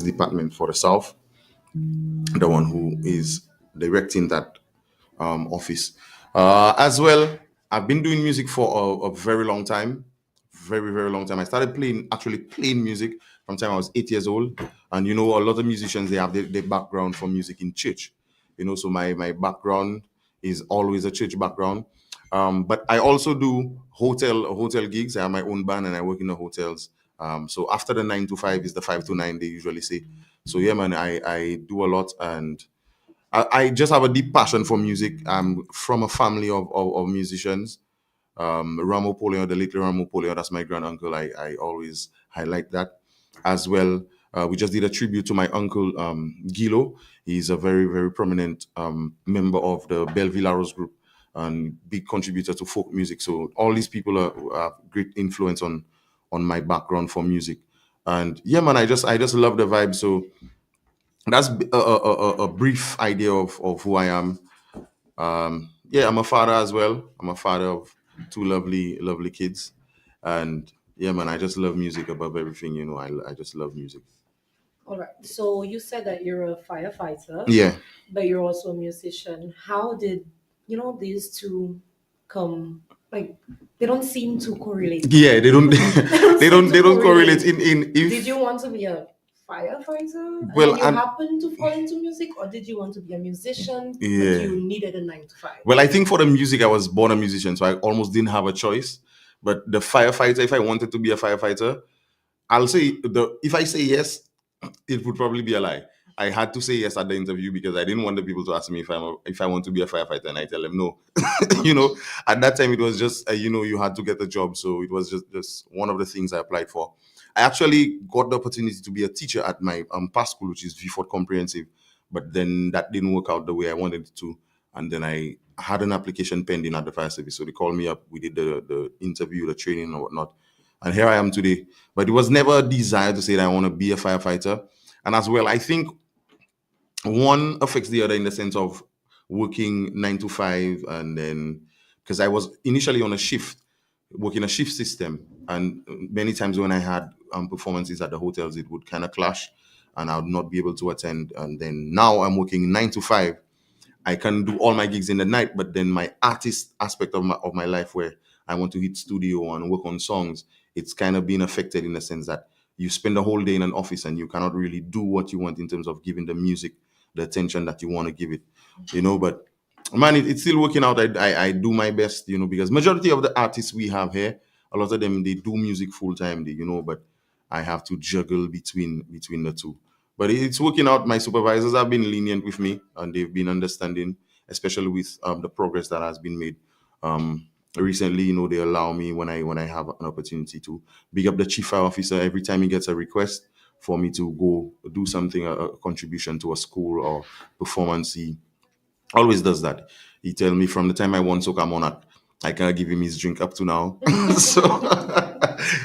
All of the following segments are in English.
department for the South, the one who is directing that office. As well, I've been doing music for a very long time, very very long time. I started actually playing music from the time I was 8 years old, and a lot of musicians they have their background for music in church. So my background is always a church background. But I also do hotel gigs. I have my own band and I work in the hotels. So after the 9 to 5 is the 5 to 9 they usually say. So yeah, man, I do a lot, and I just have a deep passion for music. I'm from a family of musicians. Ramo Polio, the late Ramo Polio, that's my grand uncle. I always highlight that as well. We just did a tribute to my uncle, Gilo. He's a very, very prominent member of the Belvillaros group and big contributor to folk music. So all these people are great influence on my background for music. And yeah, man, I just love the vibe. So that's a brief idea of who I am. Yeah, I'm a father as well. I'm a father of two lovely, lovely kids, and yeah, man, I just love music above everything. I just love music. All right. So you said that you're a firefighter, Yeah, but you're also a musician. How did these two come? Like, they don't seem to correlate. yeah, they don't, They don't they seem don't, to they don't correlate correlate. in Did if you want to be a firefighter and well, then you happened to fall into music, or did you want to be a musician but yeah. you needed a 9 to 5? Well, I think for the music, I was born a musician, so I almost didn't have a choice. But the firefighter, if I wanted to be a firefighter, I'll say if I say yes, it would probably be a lie. I had to say yes at the interview because I didn't want the people to ask me if I want to be a firefighter, and I tell them no. you know, at that time it was just you had to get a job, so it was just one of the things I applied for. I actually got the opportunity to be a teacher at my past school, which is VFort Comprehensive, but then that didn't work out the way I wanted it to, and then I had an application pending at the fire service, so they called me up. We did the interview, the training, and whatnot, and here I am today. But it was never a desire to say that I want to be a firefighter. And as well, I think one affects the other in the sense of working 9 to 5, and then because I was initially on a shift, working a shift system, and many times when I had performances at the hotels, it would kind of clash, and I would not be able to attend. And then now I'm working 9 to 5. I can do all my gigs in the night, but then my artist aspect of my life, where I want to hit studio and work on songs, it's kind of been affected in the sense that you spend the whole day in an office and you cannot really do what you want in terms of giving the music the attention that you want to give it, But man, it's still working out. I do my best, because majority of the artists we have here, a lot of them they do music full time, but I have to juggle between the two. But it's working out. My supervisors have been lenient with me, and they've been understanding, especially with the progress that has been made. Recently, they allow me when I have an opportunity to big up the chief fire officer every time he gets a request for me to go do something, a contribution to a school or performance. He always does that. He tell me from the time I won Soca Monarch, I can't give him his drink up to now. so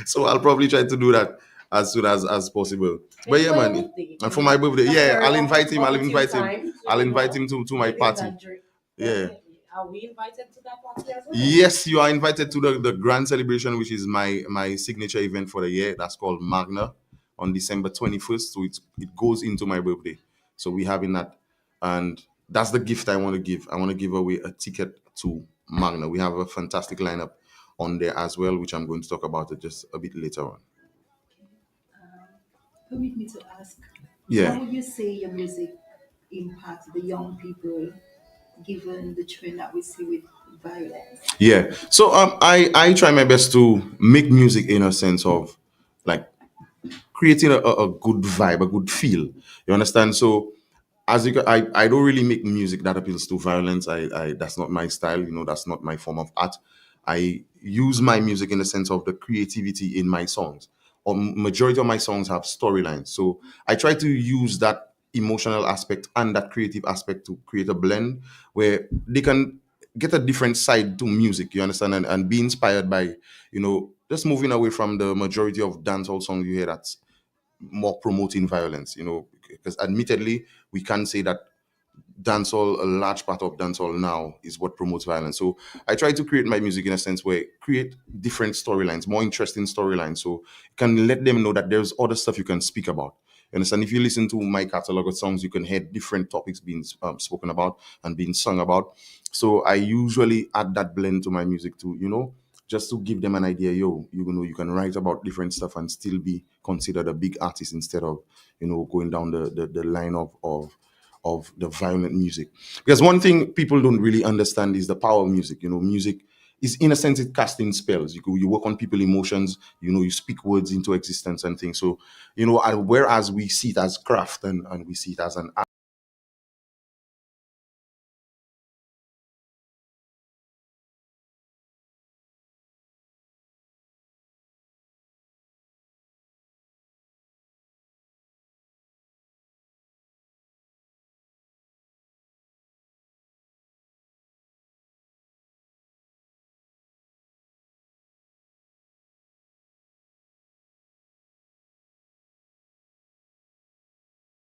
so I'll probably try to do that as soon as possible. But It's yeah, for your man. birthday. And for my birthday, That's yeah, very I'll invite him. I'll opportune invite him. time I'll invite him to my give him party. that drink. Yeah. Definitely. Are we invited to that party as well? Yes, you are invited to the grand celebration, which is my signature event for the year. That's called Magna on December 21st. So it goes into my birthday. So we having that. And that's the gift I want to give. I want to give away a ticket to Magna. We have a fantastic lineup on there as well, which I'm going to talk about it just a bit later on. Permit me to ask, how Yeah. would you say your music impacts the young people given the trend that we see with violence? Yeah. So I try my best to make music in a sense of like creating a good vibe, a good feel. You understand? So as you, I don't really make music that appeals to violence. I that's not my style. That's not my form of art. I use my music in the sense of the creativity in my songs. Or majority of my songs have storylines. So I try to use that emotional aspect and that creative aspect to create a blend where they can get a different side to music. You understand, and be inspired by just moving away from the majority of dancehall songs you hear that's more promoting violence, because admittedly, we can say that dancehall, a large part of dancehall now is what promotes violence. So I try to create my music in a sense where create different storylines, more interesting storylines, so you can let them know that there's other stuff you can speak about. You understand? If you listen to my catalog of songs, you can hear different topics being spoken about and being sung about. So I usually add that blend to my music too, just to give them an idea. You can write about different stuff and still be considered a big artist instead of going down the line of the violent music. Because one thing people don't really understand is the power of music. Music is, in a sense, it casting spells. You work on people emotions. You speak words into existence and things. So whereas we see it as craft, and we see it as an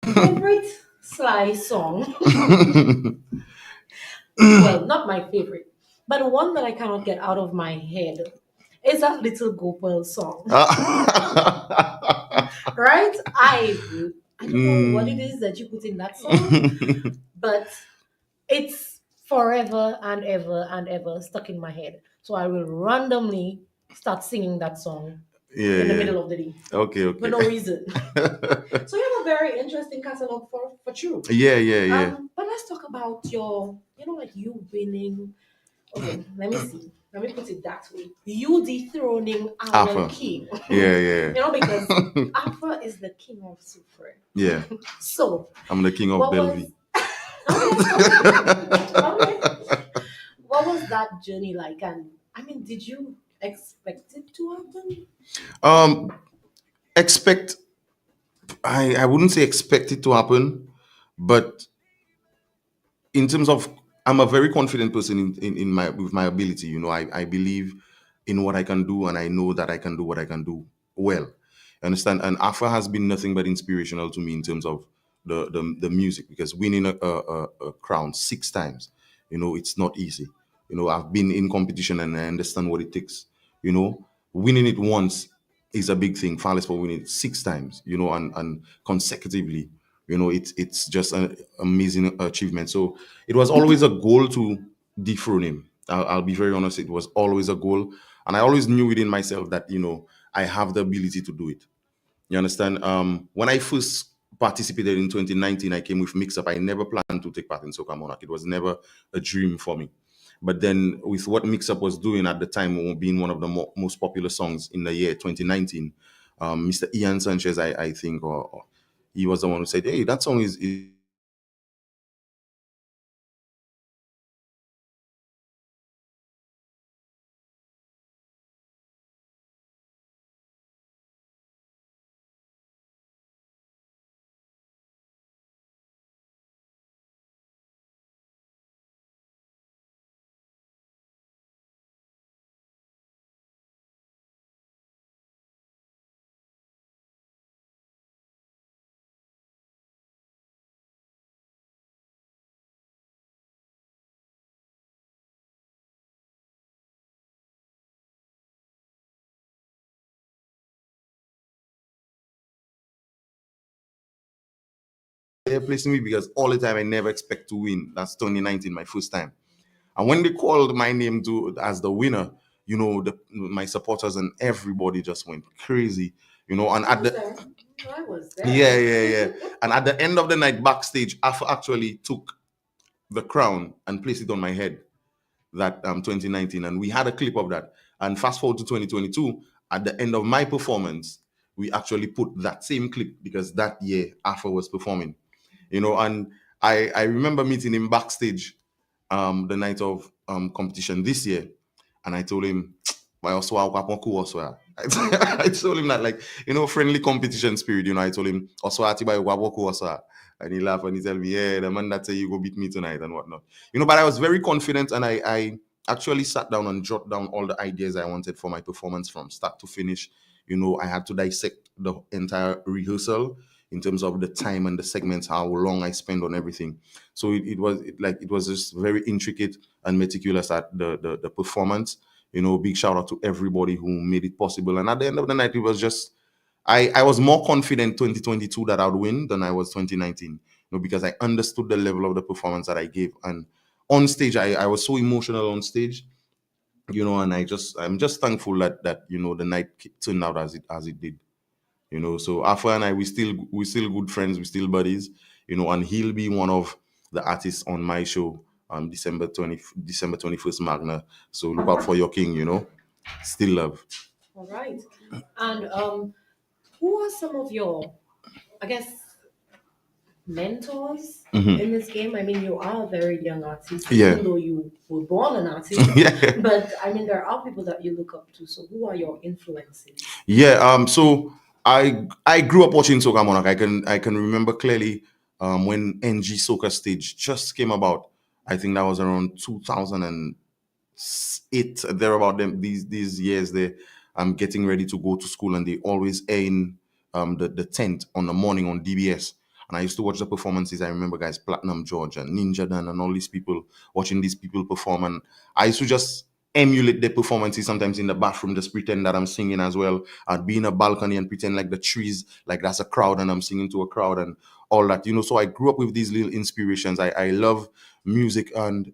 Favorite Sly song? Well, not my favorite, but one that I cannot get out of my head is that Little Gopal song. Right? I don't know what it is that you put in that song, but it's forever and ever and ever stuck in my head. So I will randomly start singing that song Yeah, in the yeah. middle of the day Okay, for okay. no reason. So you have a very interesting catalog for true. Yeah, yeah, yeah. But let's talk about your, like you winning. Okay, let me see. Let me put it that way. You dethroning our Alpha. king. Yeah, yeah. Because Alpha is the king of Soufriere. Yeah. So I'm the king of what was Bellevue. okay. What was that journey like? And I mean, did you expect it to happen? Um, expect I wouldn't say expect it to happen, but in terms of, I'm a very confident person in my with my ability. I believe in what I can do, and I know that I can do what I can do well. Understand? And Afra has been nothing but inspirational to me in terms of the music, because winning a crown 6 times, it's not easy. I've been in competition and I understand what it takes. Winning it once is a big thing, far less for winning it 6 times, and consecutively. It's just an amazing achievement. So it was always a goal to dethrone him. I'll be very honest, it was always a goal. And I always knew within myself that, I have the ability to do it. You understand? When I first participated in 2019, I came with Mix Up. I never planned to take part in Soca Monarch. It was never a dream for me. But then, with what Mix Up was doing at the time, being one of the most popular songs in the year 2019, Mr. Ian Sanchez, I think, or he was the one who said, "Hey, that song is." They're placing me because all the time I never expect to win. That's 2019, my first time. And when they called my name as the winner, my supporters and everybody just went crazy. And I at was the there. I was there. yeah, yeah, yeah. And at the end of the night backstage, Afa actually took the crown and placed it on my head, that 2019, and we had a clip of that. And fast forward to 2022, at the end of my performance, we actually put that same clip, because that year Afa was performing. And I remember meeting him backstage the night of competition this year, and I told him, "Why also I told him that, like, friendly competition spirit. I told him also and he laughed and he told me, "Yeah, the man that say you go beat me tonight and whatnot." But I was very confident, and I actually sat down and jot down all the ideas I wanted for my performance from start to finish. I had to dissect the entire rehearsal in terms of the time and the segments, how long I spend on everything. So it was just very intricate and meticulous at the performance. Big shout out to everybody who made it possible. And at the end of the night, it was just I was more confident 2022 that I'd win than I was 2019. Because I understood the level of the performance that I gave, and on stage, I was so emotional on stage. And I'm just thankful that the night turned out as it did. So Afa and I, we still good friends, we still buddies. And he'll be one of the artists on my show, December 21st Magna. So look out for your king. Still love. All right. And who are some of your, I guess, mentors Mhm. in this game? I mean, you are a very young artist, Yeah. even though you were born an artist. Yeah. But I mean, there are people that you look up to. So, who are your influences? Yeah. So I grew up watching Soca Monarch. I can remember clearly when NG Soca Stage just came about. I think that was around 2008. There about them these years. I'm getting ready to go to school, and they always air in the tent on the morning on DBS. And I used to watch the performances. I remember guys Platinum George and Ninja Dan and all these people, watching these people perform, and I used to just emulate their performances sometimes in the bathroom, just pretend that I'm singing as well. I'd be in a balcony and pretend like the trees, like that's a crowd and I'm singing to a crowd and all that. So I grew up with these little inspirations. I love music, and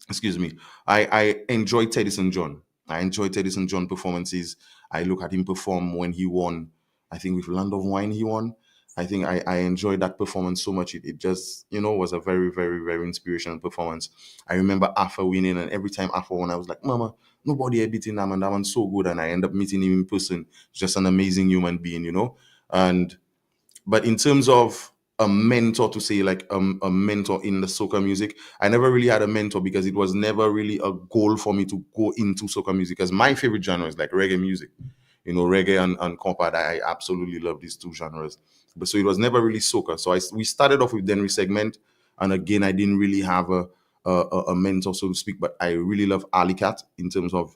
excuse me, I enjoy Teddy St. John. I enjoy Teddy St. John performances. I look at him perform when he won, I think with Land of Wine he won. I think I enjoyed that performance so much. It just was a very, very, very inspirational performance. I remember Afa winning, and every time Afa won, I was like, Mama, nobody had beaten that man. That man's so good. And I end up meeting him in person. Just an amazing human being. And but in terms of a mentor, to say like a mentor in the soca music, I never really had a mentor because it was never really a goal for me to go into soca music. Because my favorite genre is like reggae music, reggae and compa. I absolutely love these two genres. But so it was never really soca. So we started off with Denry segment, and again I didn't really have a mentor, so to speak. But I really love Ali Cat in terms of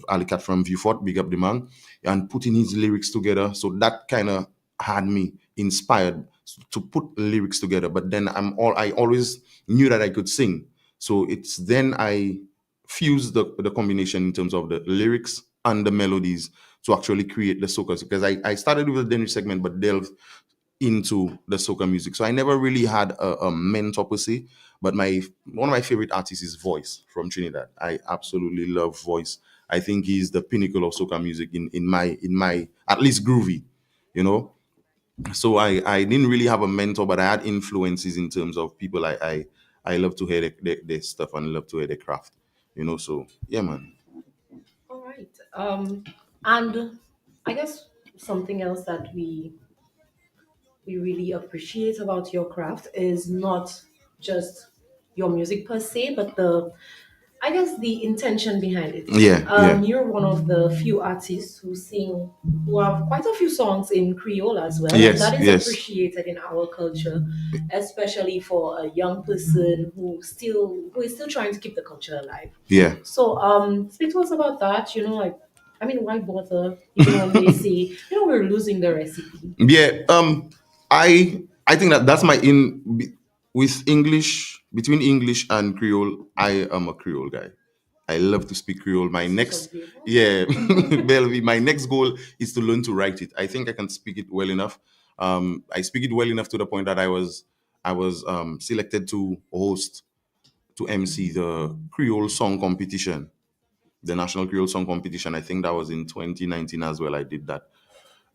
Ali Cat from Viewfort, big up the man, and putting his lyrics together. So that kind of had me inspired to put lyrics together. But then I always knew that I could sing. So it's then I fused the combination in terms of the lyrics and the melodies to actually create the soca. Because I started with the Danish segment, but delved into the soca music. So I never really had a mentor per se. But one of my favorite artists is Voice from Trinidad. I absolutely love Voice. I think he's the pinnacle of soca music in my at least groovy, you know. So I didn't really have a mentor, but I had influences in terms of people I love to hear their stuff and love to hear their craft. So yeah, man. All right. And I guess something else that we really appreciate about your craft is not just your music per se, but I guess the intention behind it. Yeah, yeah. You're one of the few artists who have quite a few songs in Creole as well, and Yes, that is yes. appreciated in our culture, especially for a young person who is still trying to keep the culture alive. Yeah. So, speak to us about that. Like, I mean, why bother? Even when they say, we're losing the recipe. Yeah. I think that's my with English, between English and Creole. I am a Creole guy. I love to speak Creole. My So next, beautiful. yeah, Belvi, my next goal is to learn to write it. I think I can speak it well enough. I speak it well enough to the point that I was selected to host, to MC the Creole Song Competition, the National Creole Song Competition. I think that was in 2019 as well. I did that,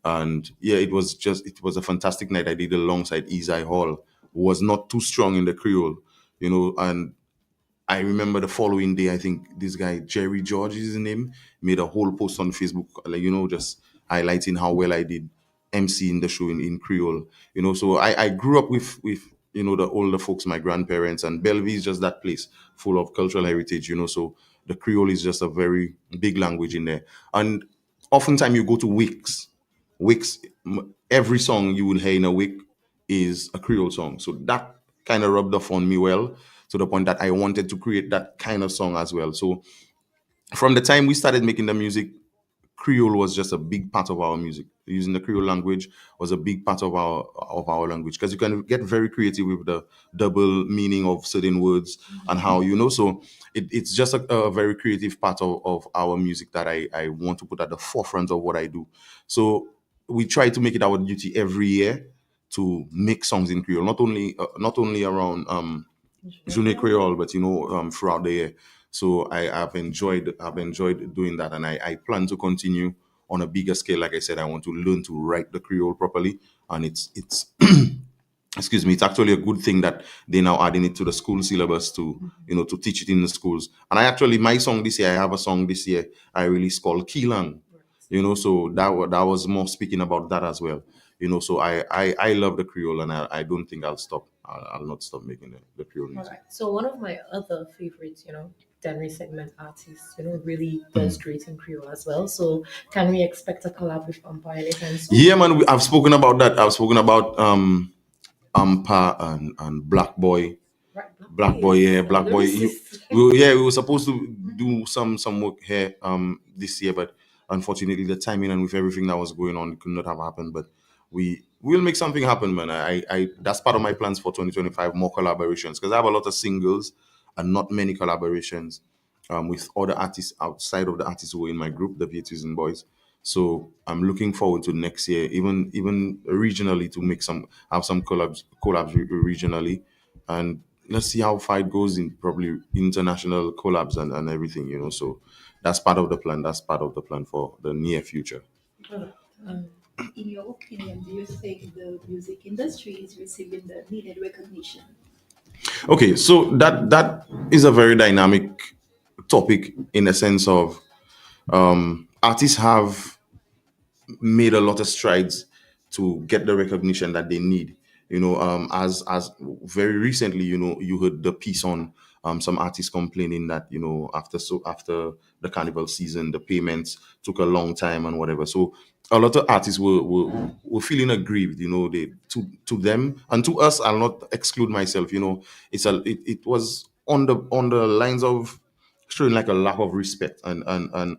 and yeah, it was a fantastic night. I did it alongside Isai Hall, who was not too strong in the Creole, and I remember the following day, I think this guy, Jerry George is his name, made a whole post on Facebook, like, just highlighting how well I did MC in the show in Creole. So I grew up with the older folks, my grandparents, and Bellevue is just that place full of cultural heritage. So the Creole is just a very big language in there. And oftentimes you go to Wicks, every song you will hear in a Wick is a Creole song. So that kind of rubbed off on me well, to the point that I wanted to create that kind of song as well. So from the time we started making the music, Creole was just a big part of our music. Using the Creole language was a big part of our language, because you can get very creative with the double meaning of certain words and how So it's just a very creative part of our music that I want to put at the forefront of what I do. So we try to make it our duty every year to make songs in Creole, not only around Journée Creole, but throughout the year. So I've enjoyed doing that, and I plan to continue on a bigger scale. Like I said, I want to learn to write the Creole properly, and it's excuse me, it's actually a good thing that they now adding it to the school syllabus to to teach it in the schools. And I actually, my song this year, I have a song this year I released called Kilang. So that was more speaking about that as well. So I love the Creole, and I don't think I'll stop. I'll not stop making the Creole All music. right. So one of my other favorites, Denry segment artists, really does great in Creole as well. So can we expect a collab with Umpire anytime soon? Yeah, man, I've spoken about that. I've spoken about Ampa and Black Boy. Right, Black Boy, yeah, is Black another Boy. lyricist. We were supposed to do some work here this year, but unfortunately the timing and with everything that was going on, it could not have happened. But we'll make something happen, man. I that's part of my plans for 2025, more collaborations, because I have a lot of singles and not many collaborations with other artists outside of the artists who were in my group, the V2s and Boys. So I'm looking forward to next year, even regionally, to make some collabs regionally, and let's see how far it goes in probably international collabs and everything. So that's part of the plan. That's part of the plan for the near future. All right. Um, In your opinion, do you think the music industry is receiving the needed recognition? Okay, so that is a very dynamic topic in the sense of artists have made a lot of strides to get the recognition that they need. As very recently, you heard the piece on some artists complaining that after the carnival season, the payments took a long time and whatever. So a lot of artists were feeling aggrieved. They to them and to us. I'll not exclude myself. It was on the lines of showing like a lack of respect and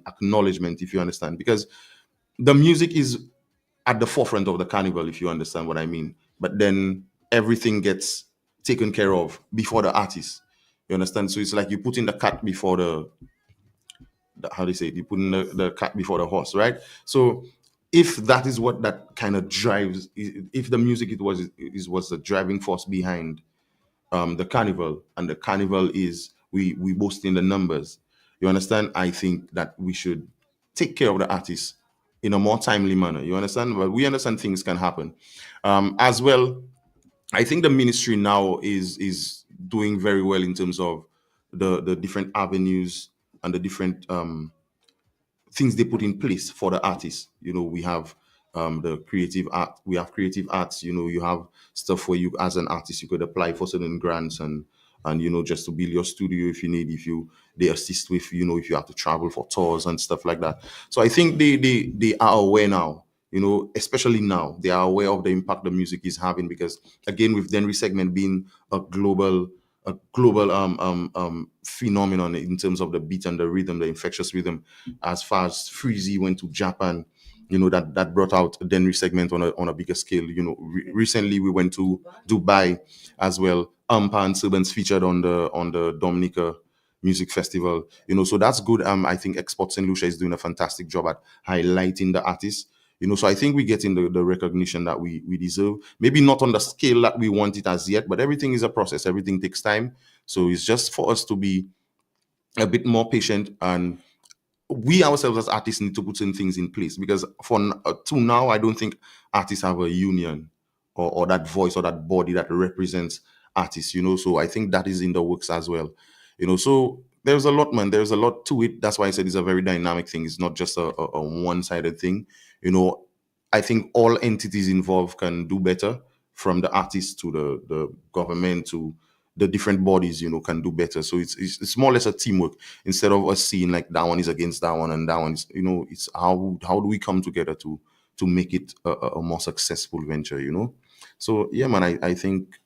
acknowledgement, if you understand, because the music is at the forefront of the carnival, if you understand what I mean. But then everything gets taken care of before the artist. You understand? So it's like you putting the cat before the how do you say it? You putting the cat before the horse, right? So if that is what that kind of drives, if the music was the driving force behind the carnival, and the carnival is we boast in the numbers. You understand? I think that we should take care of the artists in a more timely manner. You understand? But we understand things can happen. As well, I think the ministry now is doing very well in terms of the different avenues and the different things they put in place for the artists. We have the creative art. We have creative arts. You have stuff where you, as an artist, you could apply for certain grants and just to build your studio if you need. If you they assist with if you have to travel for tours and stuff like that. So I think they are aware now. Especially now, they are aware of the impact the music is having, because again, with Denry segment being a global phenomenon in terms of the beat and the rhythm, the infectious rhythm. As far as Freezy went to Japan, that brought out a Denry segment on a bigger scale. Recently we went to Dubai as well. Ampa and Servants featured on the Dominica Music Festival. So that's good. I think Export St. Lucia is doing a fantastic job at highlighting the artists. So I think we're getting the recognition that we deserve. Maybe not on the scale that we want it as yet, but everything is a process. Everything takes time. So it's just for us to be a bit more patient, and we ourselves as artists need to put some things in place, because to now, I don't think artists have a union or that voice or that body that represents artists. So I think that is in the works as well. So there's a lot, man. There's a lot to it. That's why I said it's a very dynamic thing. It's not just a one-sided thing. I think all entities involved can do better, from the artists to the government to the different bodies, can do better. So it's more or less a teamwork, instead of us seeing like that one is against that one and that one is, it's how do we come together to make it a more successful venture. So yeah, man, I think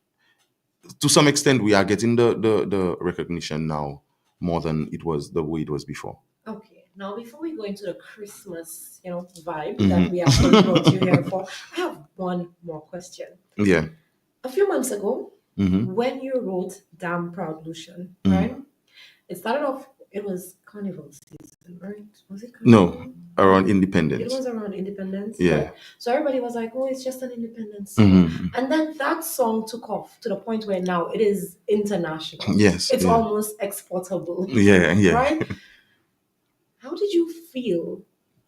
to some extent we are getting the recognition now, more than it was the way it was before. Okay. Now, before we go into the Christmas, vibe Mhm. that we actually brought you here for, I have one more question. Yeah. A few months ago, Hmm. when you wrote "Damn Proud Lucian," Mhm. right? It started off it was Carnival season, right? Was it No, Carnival? around It Independence. was around Independence. Yeah. But, so everybody was like, oh, it's just an Independence song. Mhm. And then that song took off to the point where now it is international. Yes. It's Yeah. almost exportable. Yeah. Yeah. Right? How did you feel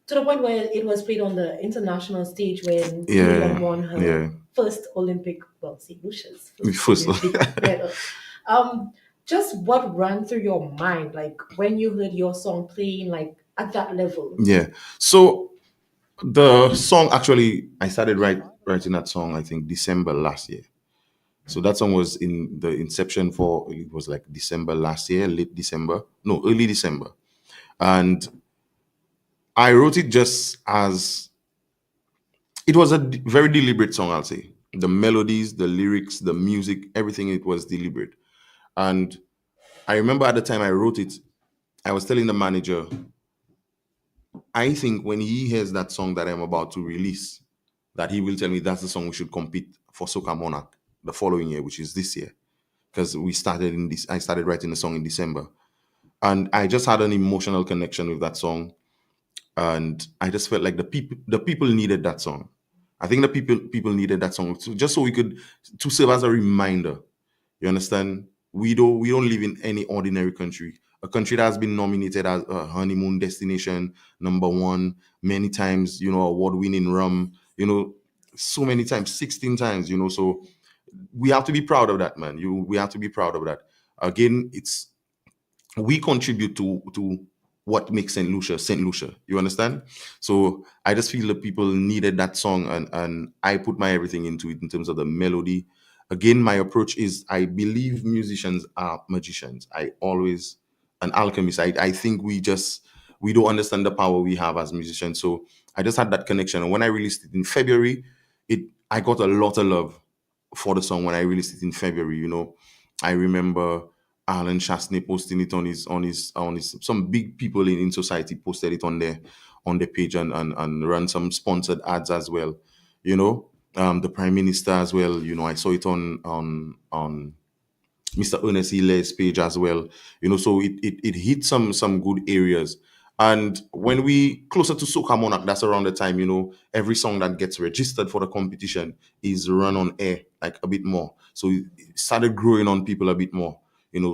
to the point where it was played on the international stage when Yeah. Miriam won her Yeah. first Olympic, well, St. Lucia's First. Olympic medal? Just what ran through your mind, like when you heard your song playing, like at that level? Yeah. So the song actually, I started writing that song, I think December last year. So that song was in the inception for, it was like December last year, late December, no, early December. And I wrote it just as, it was a very deliberate song, I'll say. The melodies, the lyrics, the music, everything, it was deliberate. And I remember at the time I wrote it, I was telling the manager, I think when he hears that song that I'm about to release, that he will tell me that's the song we should compete for Soca Monarch the following year, which is this year. Because I started writing the song in December. And I just had an emotional connection with that song. And I just felt like the people needed that song. I think the people needed that song just so we could, to serve as a reminder. You understand? We don't live in any ordinary country. A country that has been nominated as a honeymoon destination #1 many times. Award-winning rum. So many times, 16 times. So we have to be proud of that, man. We have to be proud of that. Again, we contribute to what makes St. Lucia St. Lucia. You understand? So I just feel that people needed that song, and I put my everything into it in terms of the melody. Again, my approach is, I believe musicians are magicians. I always an alchemist. I think we don't understand the power we have as musicians. So I just had that connection. And when I released it in February, I got a lot of love for the song when I released it in February. I remember Alan Chastney posting it on his some big people in society posted it on their page, and run some sponsored ads as well. The Prime Minister as well. I saw it on Mr. Ernest Hila's page as well. So it hit some good areas. And when we closer to Soca Monarch, that's around the time, every song that gets registered for the competition is run on air like a bit more. So it started growing on people a bit more.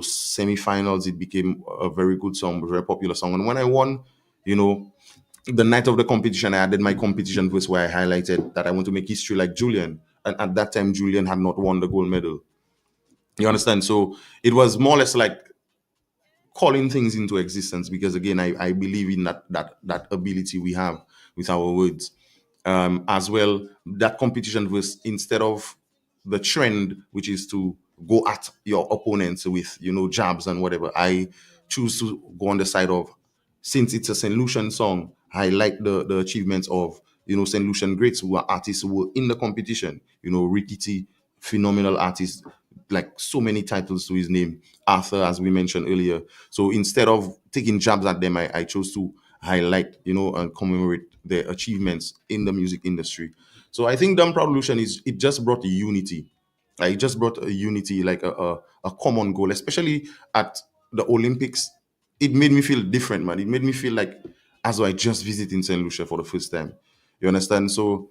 Semi-finals, it became a very good song, a very popular song. And when I won, the night of the competition, I added my competition verse where I highlighted that I want to make history like Julian. And at that time, Julian had not won the gold medal. You understand? So it was more or less like calling things into existence, because again, I believe in that ability we have with our words. As well, that competition was, instead of the trend, which is to go at your opponents with jabs and whatever, I choose to go on the side of, since it's a St. Lucian song, highlight the achievements of St. Lucian greats who are artists who were in the competition. Rickety, phenomenal artist, like so many titles to his name. Arthur, as we mentioned earlier. So instead of taking jabs at them, I chose to highlight, and commemorate their achievements in the music industry. So I think Dumb Proud Lucian it just brought unity. Like, it just brought a unity, like a common goal, especially at the Olympics. It made me feel different, man. It made me feel like as though I just visited St. Lucia for the first time. You understand? So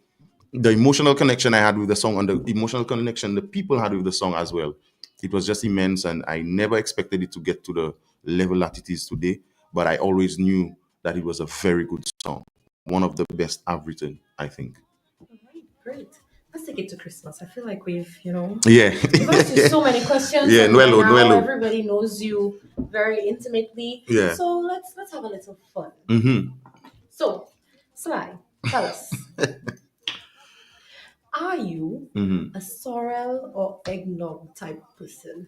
the emotional connection I had with the song, and the emotional connection the people had with the song as well, it was just immense. And I never expected it to get to the level that it is today. But I always knew that it was a very good song, one of the best I've written, I think. All right, great. Let's take it to Christmas. I feel like we've Yeah. asked you so many questions, Yeah, and by Nuelo, now Nuelo. everybody knows you very intimately. Yeah. So let's have a little fun. Mm-hmm. So, Sly, tell us, are you Mm-hmm. a sorrel or eggnog type person?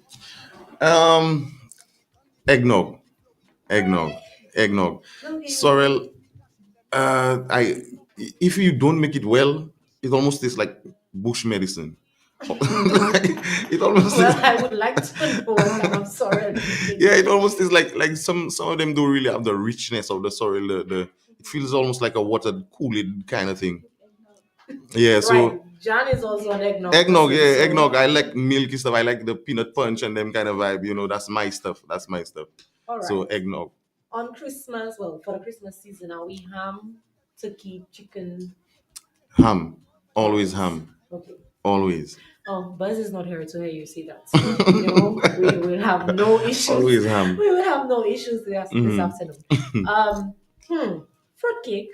Um, eggnog, eggnog, eggnog. Okay. Sorrel. I If you don't make it well, it almost tastes like bush medicine. It almost Well, tastes, I would like to know what kind of sorrel you think. yeah, it almost tastes like some of them don't really have the richness of the sorrel. It feels almost like a watered Kool-Aid kind of thing. Yeah, Right. so John is also an eggnog eggnog, person, yeah, so eggnog. I like milky stuff. I like the peanut punch and them kind of vibe. That's my stuff. That's my stuff. all So right. eggnog. On Christmas, well, for the Christmas season, are we ham, turkey, chicken? Ham, always Always. ham, Okay. always. Oh, Buzz is not here to hear you say that. So, we will have no issues. Always ham. We will have no issues this Mhm. afternoon. Um, fruitcake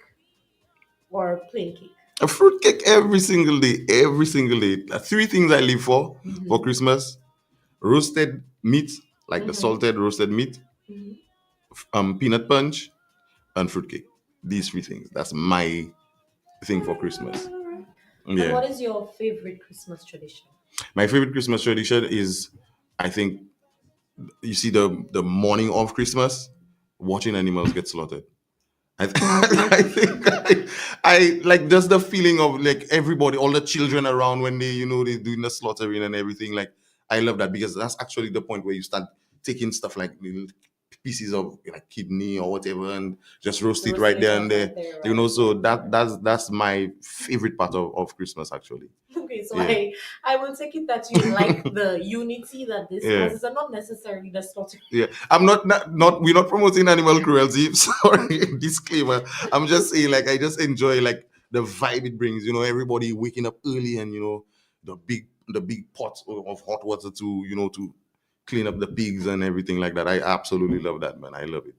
or plain cake? A fruitcake every single day, every single day. Three things I live for Christmas: roasted meat, like the salted roasted meat, Mhm. peanut punch, and fruitcake. These three things. That's my thing for Christmas. Alright. And Yeah. what is your favorite Christmas tradition? My favorite Christmas tradition is, I think, you see the morning of Christmas, watching animals get slaughtered. I, I think I like just the feeling of like everybody, all the children around when they, they doing the slaughtering and everything. Like I love that because that's actually the point where you start taking stuff like little pieces of like kidney or whatever and just roast it Roasting right it there up and right there. there, So right? that's my favorite part of Christmas actually. Okay, so Yeah. I will take it that you like the unity that this Yeah. causes and not necessarily the slaughter. Yeah, I'm not we're not promoting animal cruelty. Sorry, disclaimer. I'm just saying, like, I just enjoy like the vibe it brings. Everybody waking up early and the big pot of hot water to clean up the pigs and everything like that. I absolutely love that, man. I love it.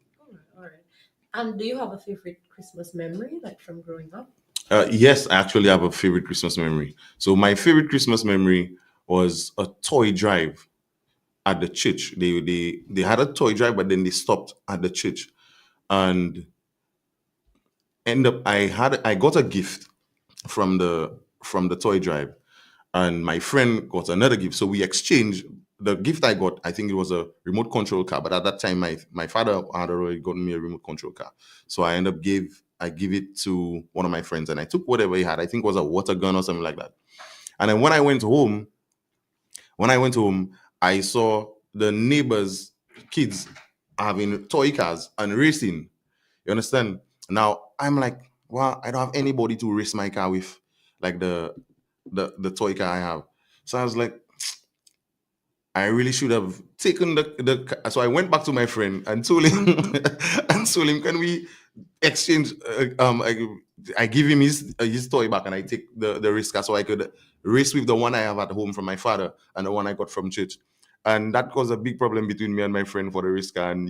All right. And do you have a favorite Christmas memory, like from growing up? Yes, I actually have a favorite Christmas memory. So my favorite Christmas memory was a toy drive at the church. They had a toy drive, but then they stopped at the church and I got a gift from the toy drive, and my friend got another gift. So we exchanged the gift I got. I think it was a remote control car, but at that time my father had already gotten me a remote control car. So I give it to one of my friends, and I took whatever he had. I think it was a water gun or something like that. And then when I went home, I saw the neighbors' kids having toy cars and racing. You understand? Now I'm like, well, I don't have anybody to race my car with, like the toy car I have. So I was like, I really should have taken the. So I went back to my friend and told him, can we exchange? I give him his toy back, and I take the race car so I could race with the one I have at home from my father and the one I got from church. And that caused a big problem between me and my friend for the race car. And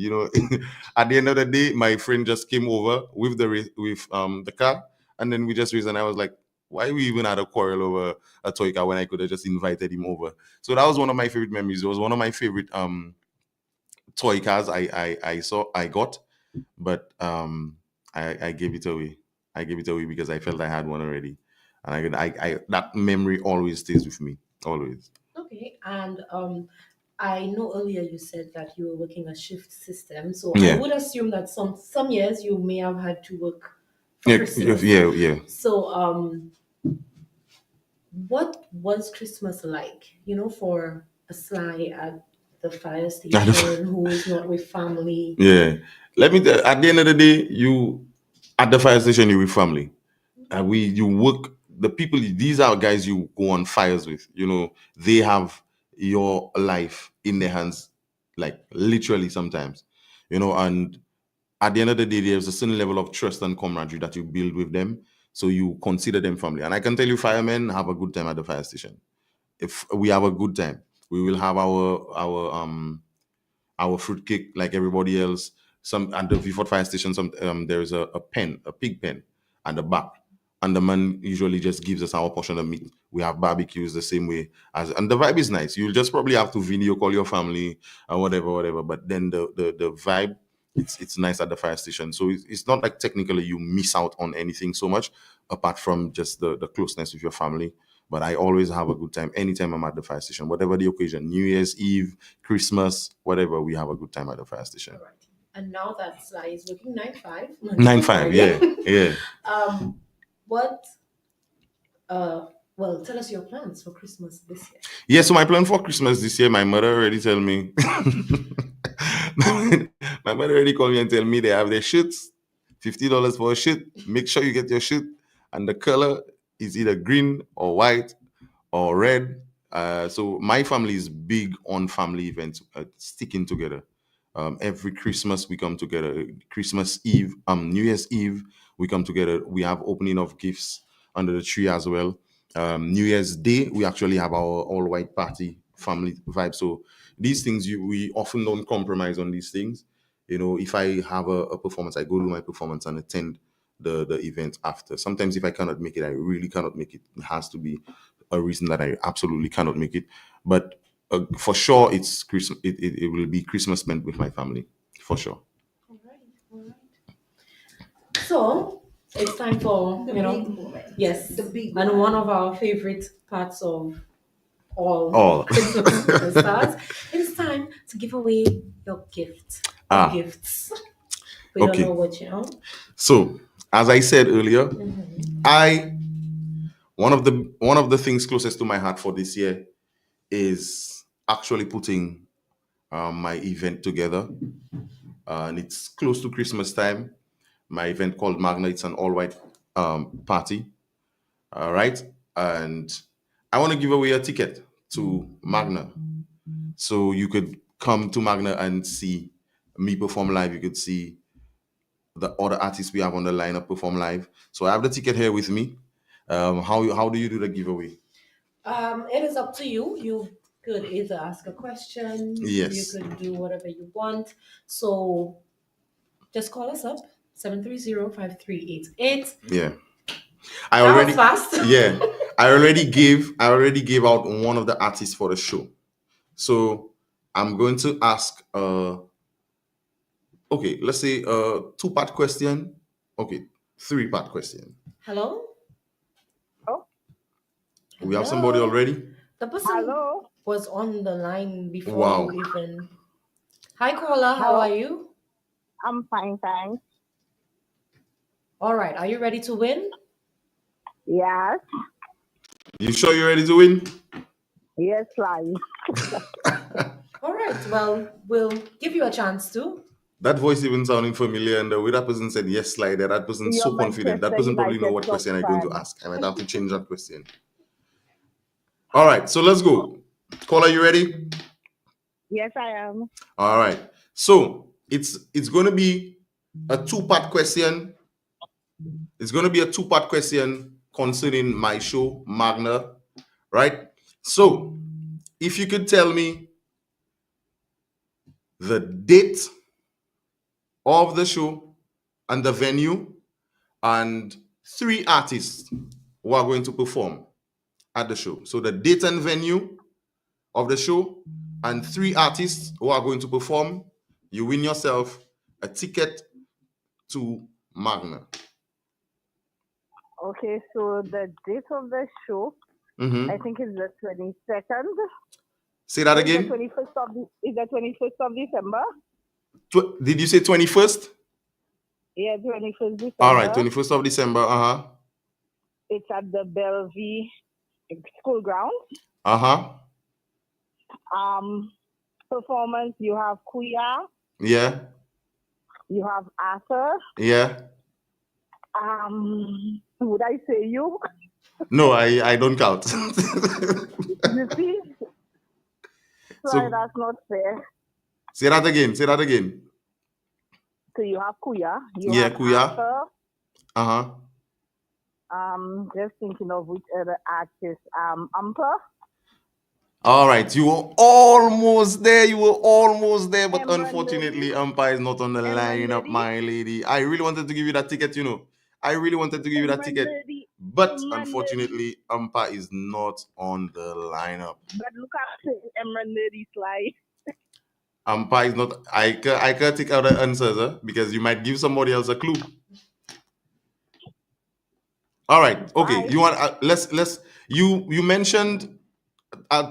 at the end of the day, my friend just came over with the car, and then we just raced. And I was like, why we even had a quarrel over a toy car when I could have just invited him over? So that was one of my favorite memories. It was one of my favorite toy cars I got, but I gave it away. I gave it away because I felt I had one already, and I that memory always stays with me, always. Okay, and I know earlier you said that you were working a shift system, so I Yeah, would assume that some years you may have had to work for yeah, Christmas. yeah. So what was Christmas like? For a sly at the fire station who is not with family. Yeah. Let me tell. At the end of the day, you at the fire station, you with family. You work. The people. These are guys you go on fires with. They have your life in their hands, like literally sometimes. And at the end of the day, there's a certain level of trust and camaraderie that you build with them. So you consider them family. And I can tell you, firemen have a good time at the fire station. If we have a good time, we will have our fruitcake like everybody else. Some at the V4 fire station, there is a pig pen at the back, and the man usually just gives us our portion of meat. We have barbecues the same way and the vibe is nice. You'll just probably have to video call your family and whatever. But then the vibe, it's nice at the fire station. So it's not like technically you miss out on anything so much apart from just the closeness with your family. But I always have a good time anytime I'm at the fire station, whatever the occasion, New Year's Eve, Christmas, whatever, we have a good time at the fire station. All right. And now that Sly is working 9-5. 9-5, yeah. What well, tell us your plans for Christmas this year. Yeah, so my plan for Christmas this year, my mother already tell me. My mother already called me and tell me they have their shirts, $50 for a shirt. Make sure you get your shirt, and the color is either green or white or red. So my family is big on family events, sticking together. Every Christmas we come together. Christmas Eve, New Year's Eve, we come together. We have opening of gifts under the tree as well. New Year's Day, we actually have our all white party family vibe. So these things, we often don't compromise on these things. If I have a performance, I go to my performance and attend the event after. Sometimes if I cannot make it, I really cannot make it. It has to be a reason that I absolutely cannot make it. But for sure, it's Christmas. It will be Christmas spent with my family, for sure. All right, all right. So it's time for The big moment. yes, The big and one. one of our favorite parts of all All. Christmas superstars. It's time to give away your gift. Or gifts. We Okay. don't know what you know. So, as I said earlier, Mhm. I one of the things closest to my heart for this year is actually putting my event together, and it's close to Christmas time. My event called Magna. It's an all white party. All right, and I want to give away a ticket to Magna, so you could come to Magna and see me perform live. You could see the other artists we have on the lineup perform live. So I have the ticket here with me. How do you do the giveaway? It is up to you. You could either ask a question, Yes. you could do whatever you want. So just call us up 730-5388. Yeah. I That already was fast. yeah. I already gave out one of the artists for the show. So I'm going to ask okay, let's say a two-part question. Okay, three-part question. Hello? We have somebody Hello? already? The person was on the line before Wow. you even. Hi, caller. How are you? I'm fine, thanks. All right. Are you ready to win? Yes, You sure you're ready to win? yes, live. All right. Well, we'll give you a chance to. That voice even sounding familiar, and the way that person said yes, slide there, that person's You're so confident. That Manchester person probably know United what top question I'm going to fan. ask. I might have to change that question. All right, so let's go. Caller, you ready? Yes, I am. All right. So it's going to be a two-part question. It's going to be a two-part question concerning my show, Magna, right? So if you could tell me the date of the show and the venue and three artists who are going to perform at the show. So the date and venue of the show and three artists who are going to perform, you win yourself a ticket to Magna. Okay, so the date of the show, Mhm. I think, is the 22nd. Say that Is the again. 21st of is the 21st of December? Did you say 21st? Yeah, 21st December. All right, 21st of December. Uh-huh. It's at the Bellevue School Ground. Uh-huh. Performance, you have Kuya, Yeah. you have Arthur. Yeah. Would I say you? No, I don't count. You see? Sorry, So that's not fair. say that again. Say that again. So you have Kuya, you Yeah, have Kuya. Arthur. Uh-huh. Just thinking of which other artist. Umpa. All right, you were almost there. You were almost there, but Emran unfortunately, Lady. Umpire is not on the Emran lineup, Lady. my lady. I really wanted to give you that ticket, I really wanted to give you that Emran ticket, Lady. but Emran Lady. unfortunately, Umpire is not on the lineup. But look at Emran Lady slide. Umpire is not. I can't take out the answers, because you might give somebody else a clue. All right, okay. Bye. You want? Let's. You mentioned.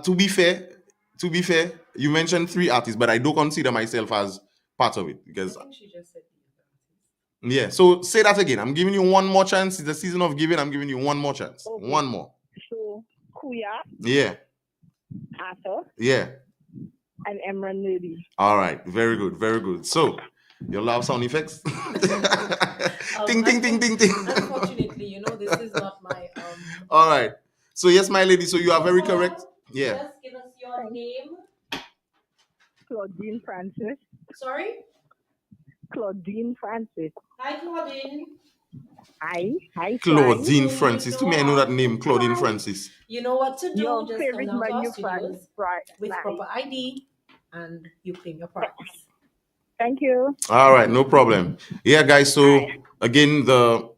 To be fair, you mentioned three artists, but I don't consider myself as part of it because I think she just said yeah. So say that again. I'm giving you one more chance. It's the season of giving. I'm giving you one more chance. Okay. One more. So Kuya, Yeah. Arthur, Yeah. and Emran Lady. All right. Very good. Very good. So you love sound effects. Ting ting ting ting ting. Unfortunately, this is not my All right. So yes, my lady. So you are very correct. Yeah. Just give us your name. Claudine Francis. Sorry? Claudine Francis. Hi, Claudine. Hi, Sly. Claudine You Francis. To know me, I know how that name, Claudine hi. Francis. You know what to do. Your Just come favorite down to our menu studios with Sly. proper ID and you claim your prize. Thank you. All right, no problem. Yeah, guys. Hi. So again, the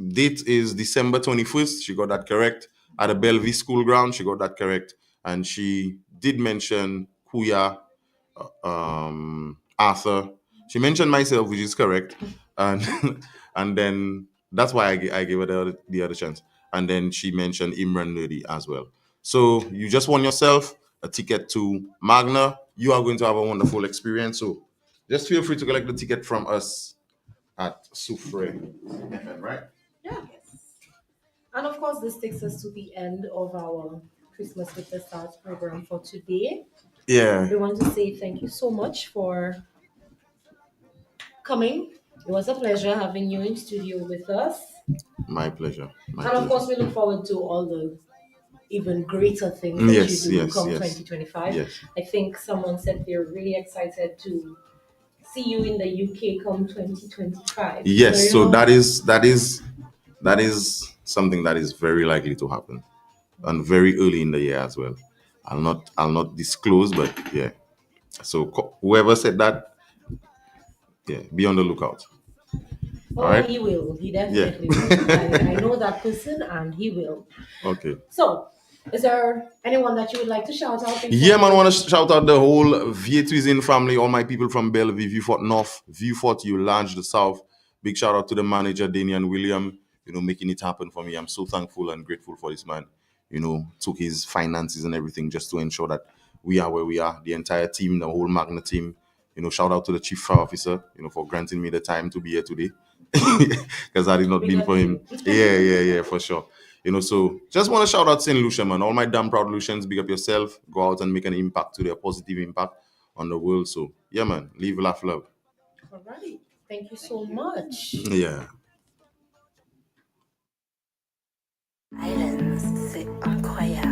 date is December 21st. She got that correct. At the Bellevue School Ground, she got that correct. And she did mention Kuya, Arthur. She mentioned myself, which is correct. And and then that's why I gave her the other chance. And then she mentioned Imran Nudi as well. So you just won yourself a ticket to Magna. You are going to have a wonderful experience. So just feel free to collect the ticket from us at Soufriere FM, right? Yeah. Yes. And of course, this takes us to the end of our Christmas with the Stars program for today. Yeah, We want to say thank you so much for coming. It was a pleasure having you in studio with us. my pleasure. My And of pleasure. course, we look forward to all the even greater things that you Yes, do yes, come yes, 2025. yes. I think someone said they're really excited to see you in the UK come 2025. So, Yes, so that is something that is very likely to happen, and very early in the year as well. I'll not disclose, but yeah. So whoever said that, yeah, be on the lookout. All oh, right. he will. He Yeah. definitely will. I know that person and he will. Okay. So, is there anyone that you would like to shout out Yeah, man, I before? want to shout out the whole Viet Cuisine family, all my people from Bellevue, Vieux-Fort North, Vieux-Fort, you Lange, the South. Big shout out to the manager, Daniel William, making it happen for me. I'm so thankful and grateful for this man. Took his finances and everything just to ensure that we are where we are. The entire team, the whole Magna team. Shout out to the chief fire officer, for granting me the time to be here today. Because had it not Big been up for to him, you. yeah, for sure. So just want to shout out St. Lucia, man. All my damn proud Lucians, big up yourself. Go out and make an impact today, a positive impact on the world. So, yeah, man. Live, laugh, love. All right. Thank you so much. Yeah. Islands, c'est incroyable.